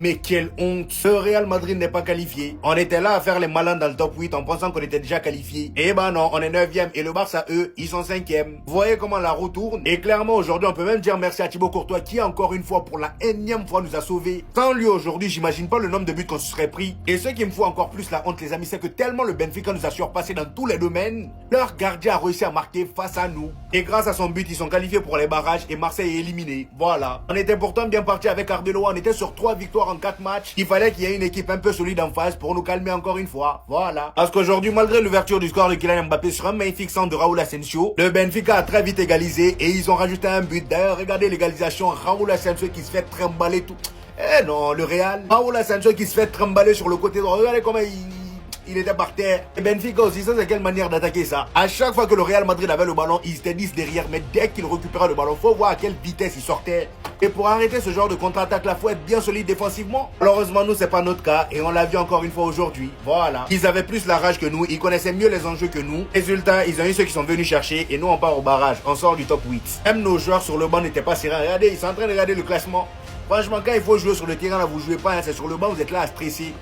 Mais quelle honte! Le Real Madrid n'est pas qualifié. On était là à faire les malins dans le top 8 en pensant qu'on était déjà qualifié. Eh ben non, on est 9ème et le Barça, eux, ils sont 5ème. Vous voyez comment la roue tourne? Et clairement, aujourd'hui, on peut même dire merci à Thibaut Courtois qui, encore une fois, pour la énième fois, nous a sauvés. Sans lui, aujourd'hui, j'imagine pas le nombre de buts qu'on se serait pris. Et ce qui me fout encore plus la honte, les amis, c'est que tellement le Benfica nous a surpassé dans tous les domaines, leur gardien a réussi à marquer face à nous. Et grâce à son but, ils sont qualifiés pour les barrages et Marseille est éliminé. Voilà. On était pourtant bien parti avec Arbeloa, on était sur 3 victoires en 4 matchs. Il fallait qu'il y ait une équipe un peu solide en face pour nous calmer encore une fois. Voilà. Parce qu'aujourd'hui, malgré l'ouverture du score de Kylian Mbappé sur un magnifique centre de Raúl Asensio, le Benfica a très vite égalisé et ils ont rajouté un but. D'ailleurs, regardez l'égalisation, Raúl Asensio qui se fait trimballer tout. Eh non, le Real. Raúl Asensio qui se fait trimballer sur le côté droit. Regardez comment il était par terre. Et Benfica aussi, ça c'est quelle manière d'attaquer ça? À chaque fois que le Real Madrid avait le ballon, ils étaient 10 derrière. Mais dès qu'il récupérait le ballon, faut voir à quelle vitesse il sortait. Et pour arrêter ce genre de contre-attaque là, faut être bien solide défensivement. Malheureusement, nous c'est pas notre cas et on l'a vu encore une fois aujourd'hui. Voilà. Ils avaient plus la rage que nous, ils connaissaient mieux les enjeux que nous. Résultat, ils ont eu ceux qui sont venus chercher et nous on part au barrage. On sort du top 8. Même nos joueurs sur le banc n'étaient pas sereins. Regardez, ils sont en train de regarder le classement. Franchement, quand il faut jouer sur le terrain là, vous jouez pas, hein, c'est sur le banc, vous êtes là à stresser.